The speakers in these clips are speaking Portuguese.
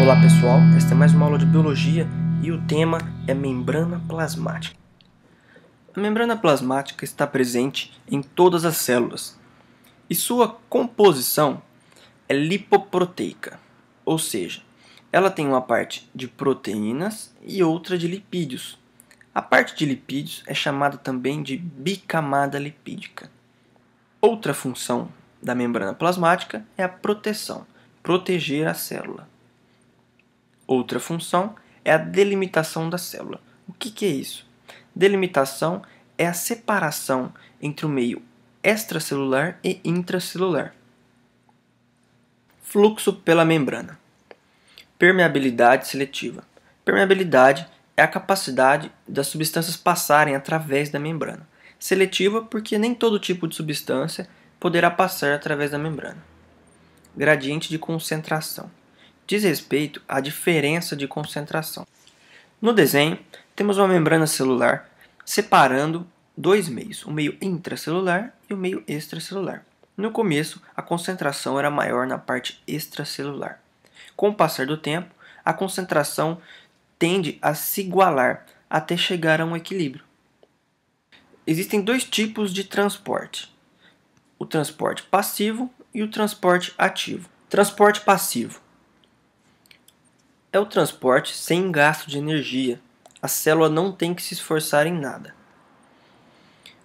Olá pessoal, esta é mais uma aula de biologia e o tema é membrana plasmática. A membrana plasmática está presente em todas as células e sua composição é lipoproteica, ou seja, ela tem uma parte de proteínas e outra de lipídios. A parte de lipídios é chamada também de bicamada lipídica. Outra função da membrana plasmática é a proteção, proteger a célula. Outra função é a delimitação da célula. O que é isso? Delimitação é a separação entre o meio extracelular e intracelular. Fluxo pela membrana. Permeabilidade seletiva. Permeabilidade é a capacidade das substâncias passarem através da membrana. Seletiva porque nem todo tipo de substância poderá passar através da membrana. Gradiente de concentração. Diz respeito à diferença de concentração. No desenho, temos uma membrana celular separando dois meios, o meio intracelular e o meio extracelular. No começo, a concentração era maior na parte extracelular. Com o passar do tempo, a concentração tende a se igualar até chegar a um equilíbrio. Existem dois tipos de transporte: o transporte passivo e o transporte ativo. Transporte passivo é o transporte sem gasto de energia. A célula não tem que se esforçar em nada.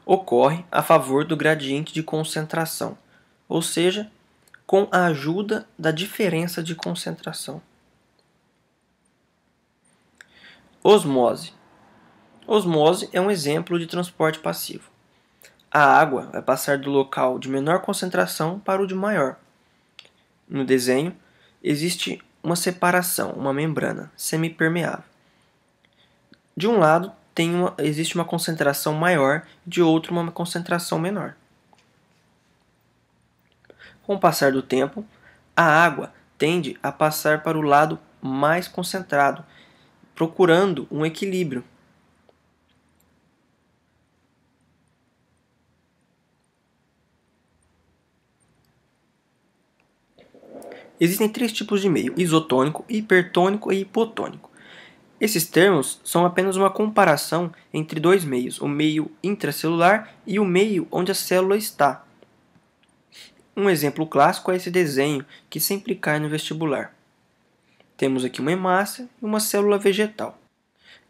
Ocorre a favor do gradiente de concentração, ou seja, com a ajuda da diferença de concentração. Osmose. Osmose é um exemplo de transporte passivo. A água vai passar do local de menor concentração para o de maior. No desenho, existe uma separação, uma membrana semipermeável. De um lado existe uma concentração maior, de outro uma concentração menor. Com o passar do tempo, a água tende a passar para o lado mais concentrado, procurando um equilíbrio. Existem três tipos de meio: isotônico, hipertônico e hipotônico. Esses termos são apenas uma comparação entre dois meios, o meio intracelular e o meio onde a célula está. Um exemplo clássico é esse desenho que sempre cai no vestibular. Temos aqui uma hemácia e uma célula vegetal.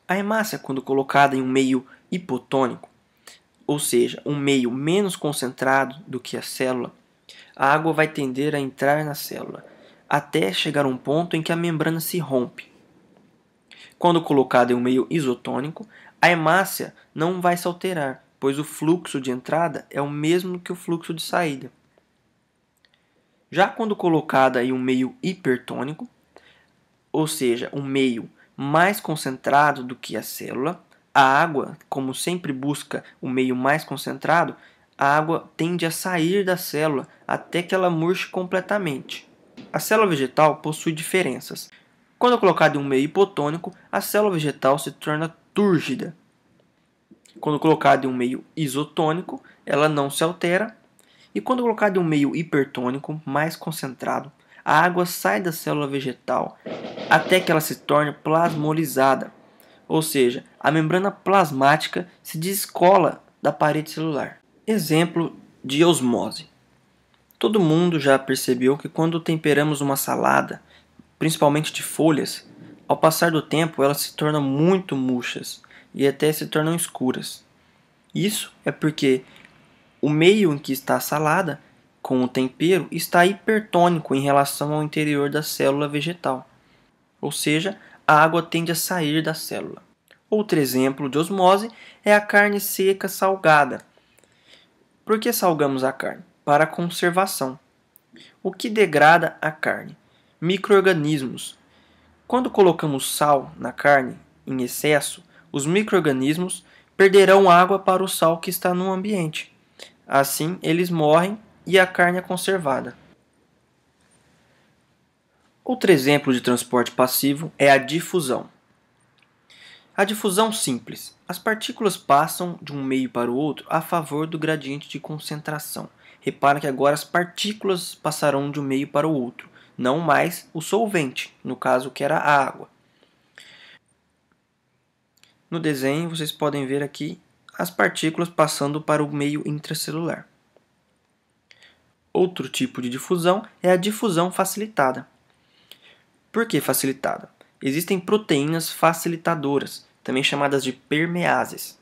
A hemácia, quando colocada em um meio hipotônico, ou seja, um meio menos concentrado do que a célula, a água vai tender a entrar na célula, até chegar a um ponto em que a membrana se rompe. Quando colocada em um meio isotônico, a hemácia não vai se alterar, pois o fluxo de entrada é o mesmo que o fluxo de saída. Já quando colocada em um meio hipertônico, ou seja, um meio mais concentrado do que a célula, a água, como sempre busca o meio mais concentrado, a água tende a sair da célula até que ela murche completamente. A célula vegetal possui diferenças. Quando colocada em um meio hipotônico, a célula vegetal se torna túrgida. Quando colocada em um meio isotônico, ela não se altera. E quando colocada em um meio hipertônico, mais concentrado, a água sai da célula vegetal até que ela se torne plasmolizada, ou seja, a membrana plasmática se descola da parede celular. Exemplo de osmose. Todo mundo já percebeu que quando temperamos uma salada, principalmente de folhas, ao passar do tempo elas se tornam muito murchas e até se tornam escuras. Isso é porque o meio em que está a salada, com o tempero, está hipertônico em relação ao interior da célula vegetal. Ou seja, a água tende a sair da célula. Outro exemplo de osmose é a carne seca salgada. Por que salgamos a carne? Para a conservação. O que degrada a carne? Micro-organismos. Quando colocamos sal na carne em excesso, os micro-organismos perderão água para o sal que está no ambiente. Assim, eles morrem e a carne é conservada. Outro exemplo de transporte passivo é a difusão. A difusão simples. As partículas passam de um meio para o outro a favor do gradiente de concentração. Repara que agora as partículas passarão de um meio para o outro, não mais o solvente, no caso que era a água. No desenho vocês podem ver aqui as partículas passando para o meio intracelular. Outro tipo de difusão é a difusão facilitada. Por que facilitada? Existem proteínas facilitadoras, também chamadas de permeases.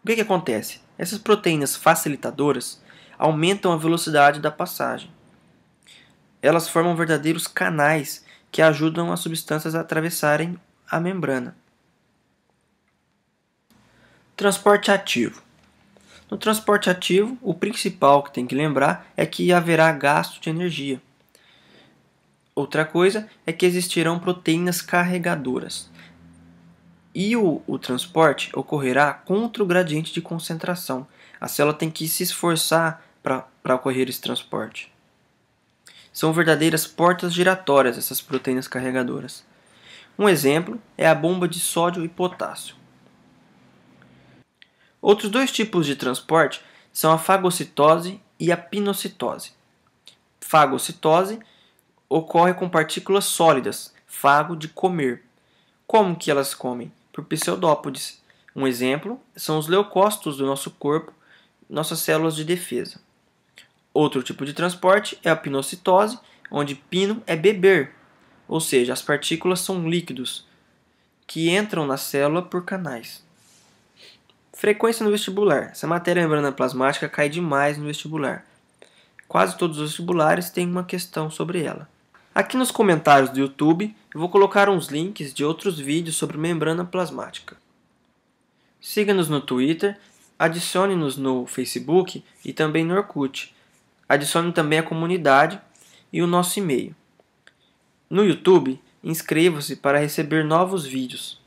O que acontece? Essas proteínas facilitadoras aumentam a velocidade da passagem. Elas formam verdadeiros canais que ajudam as substâncias a atravessarem a membrana. Transporte ativo. No transporte ativo, o principal que tem que lembrar é que haverá gasto de energia. Outra coisa é que existirão proteínas carregadoras. E o transporte ocorrerá contra o gradiente de concentração. A célula tem que se esforçar para ocorrer esse transporte. São verdadeiras portas giratórias essas proteínas carregadoras. Um exemplo é a bomba de sódio e potássio. Outros dois tipos de transporte são a fagocitose e a pinocitose. Fagocitose ocorre com partículas sólidas, fago de comer. Como que elas comem? Por pseudópodes. Um exemplo são os leucócitos do nosso corpo, nossas células de defesa. Outro tipo de transporte é a pinocitose, onde pino é beber, ou seja, as partículas são líquidos que entram na célula por canais. Frequência no vestibular. Essa matéria membrana plasmática cai demais no vestibular. Quase todos os vestibulares têm uma questão sobre ela. Aqui nos comentários do YouTube eu vou colocar uns links de outros vídeos sobre membrana plasmática. Siga-nos no Twitter, adicione-nos no Facebook e também no Orkut. Adicione também a comunidade e o nosso e-mail. No YouTube, inscreva-se para receber novos vídeos.